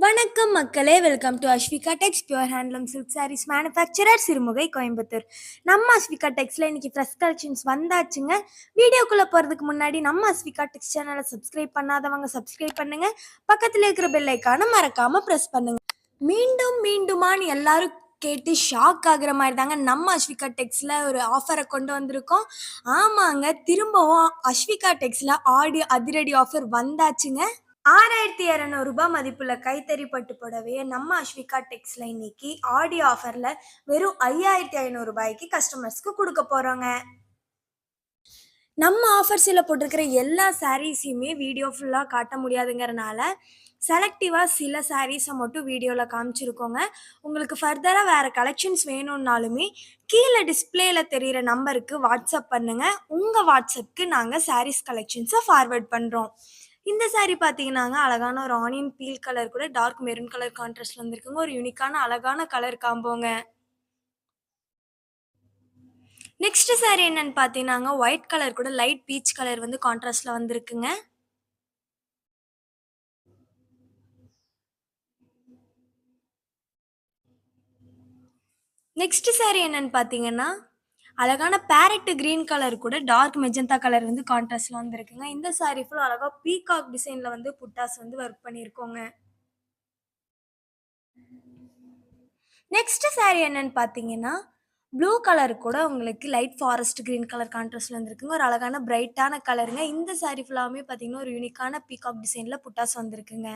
வணக்கம் மக்களே, welcome to Aswika Tex pure handloom silk sarees manufacturer Sirumugai Coimbatore. நம்ம அஸ்விகா டெக்ஸில் இன்னைக்கு ஃப்ரெஷ் கலெக்ஷன்ஸ் வந்தாச்சுங்க. வீடியோக்குள்ளே போகிறதுக்கு முன்னாடி நம்ம அஸ்விகா டெக்ஸ் சேனலை சப்ஸ்கிரைப் பண்ணாதவங்க சப்ஸ்கிரைப் பண்ணுங்க. பக்கத்தில் இருக்கிற பெல் ஐக்கானை மறக்காமல் ப்ரெஸ் பண்ணுங்க. மீண்டும் மீண்டுமான்னு எல்லாரும் கேட்டு ஷாக் ஆகுற மாதிரி தாங்க நம்ம அஸ்விகா டெக்ஸில் ஒரு ஆஃபரை கொண்டு வந்திருக்கோம். ஆமாங்க, திரும்பவும் அஸ்விகா டெக்ஸில் அதிரடி ஆஃபர் வந்தாச்சுங்க. 6200 ரூபாய் மதிப்புள்ள கைத்தறி பட்டு புடவையை நம்ம அஸ்விகா டெக்ஸ்ல இன்னைக்கு ஆடி ஆஃபர்ல வெறும் 5500 ரூபாய்க்கு கஸ்டமர்ஸ்க்கு கொடுக்க போறோங்க. நம்ம ஆஃபர்ஸில் போட்டிருக்கிற எல்லா சாரீஸையுமே வீடியோ ஃபுல்லாக காட்ட முடியாதுங்கிறனால செலக்டிவாக சில சாரீஸை மட்டும் வீடியோவில் காமிச்சிருக்கோங்க. உங்களுக்கு ஃபர்தராக வேறு கலெக்ஷன்ஸ் வேணும்னாலுமே கீழே டிஸ்பிளேயில் தெரிகிற நம்பருக்கு வாட்ஸ்அப் பண்ணுங்கள். உங்கள் வாட்ஸ்அப்புக்கு நாங்கள் சாரீஸ் கலெக்ஷன்ஸை ஃபார்வர்ட் பண்ணுறோம். இந்த சாரீ பார்த்தீங்கன்னாங்க, அழகான ஒரு ஆனியன் பீல் கலர் கூட டார்க் மெரூன் கலர் கான்ட்ராஸ்ட்ல வந்திருக்குங்க. ஒரு யூனிக்கான அழகான கலர் காம்போங்க. நெக்ஸ்ட் சாரீ என்னன்னு பார்த்தீங்கன்னாங்க, ஒயிட் கலர் கூட லைட் பீச் கலர் வந்து கான்ட்ராஸ்ட்ல வந்திருக்குங்க. நெக்ஸ்ட் சாரீ என்னன்னு பார்த்தீங்கன்னா, அழகான பேரட் கிரீன் கலர் கூட டார்க் மெஜந்தா கலர் வந்து கான்ட்ராஸ்ட்ல வந்திருக்குங்க. இந்த சாரீ ஃபுல் அழகா பீகாக் டிசைன்ல வந்து புட்டாஸ் வந்து ஒர்க் பண்ணியிருக்கோங்க. நெக்ஸ்ட் சாரீ என்னன்னு பார்த்தீங்கன்னா, ப்ளூ கலர் கூட உங்களுக்கு லைட் ஃபாரஸ்ட் கிரீன் கலர் கான்ட்ராஸ்ட்ல வந்திருக்குங்க. ஒரு அழகான பிரைட்டான கலருங்க. இந்த சாரீ ஃபுல்லாமே பார்த்தீங்கன்னா, ஒரு யூனிக்கான பீகாக் டிசைன்ல புட்டாஸ் வந்திருக்குங்க.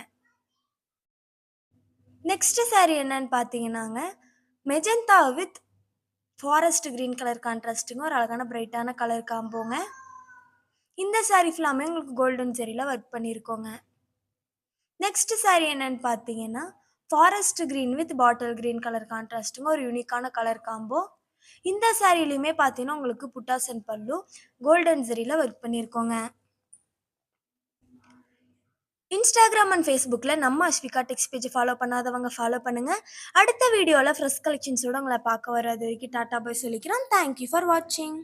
நெக்ஸ்ட் சாரீ என்னன்னு பார்த்தீங்கன்னாங்க, magenta with forest green colour கான்ட்ராஸ்ட்டுங்க. ஒரு அழகான பிரைட்டான கலர் காம்போங்க. இந்த சாரீ ஃபுல்லாமே உங்களுக்கு கோல்டன் ஜெரியில் ஒர்க் பண்ணியிருக்கோங்க. நெக்ஸ்ட் சாரீ என்னன்னு பார்த்தீங்கன்னா, forest green with bottle green colour கான்ட்ராஸ்ட்டுங்க. ஒரு யூனிக்கான கலர் காம்போ. இந்த சாரீலையுமே பார்த்தீங்கன்னா, உங்களுக்கு புட்டாஸ் அண்ட் பல்லு கோல்டன் ஜெரியில் ஒர்க் பண்ணியிருக்கோங்க. இன்ஸ்டாகிராம் அண்ட் ஃபேஸ்புக்கில் நம்ம அஸ்விகா டெக்ஸ் பேஜ் ஃபாலோ பண்ணாதவங்க ஃபாலோ பண்ணுங்கள். அடுத்த வீடியோவில் ஃப்ரெஷ் கலெக்ஷன்ஸோடு உங்களை பார்க்க வர்றது வரைக்கும் டாட்டா பாய் சொல்லிக்கிறோம். தேங்க்யூ ஃபார் வாட்சிங்.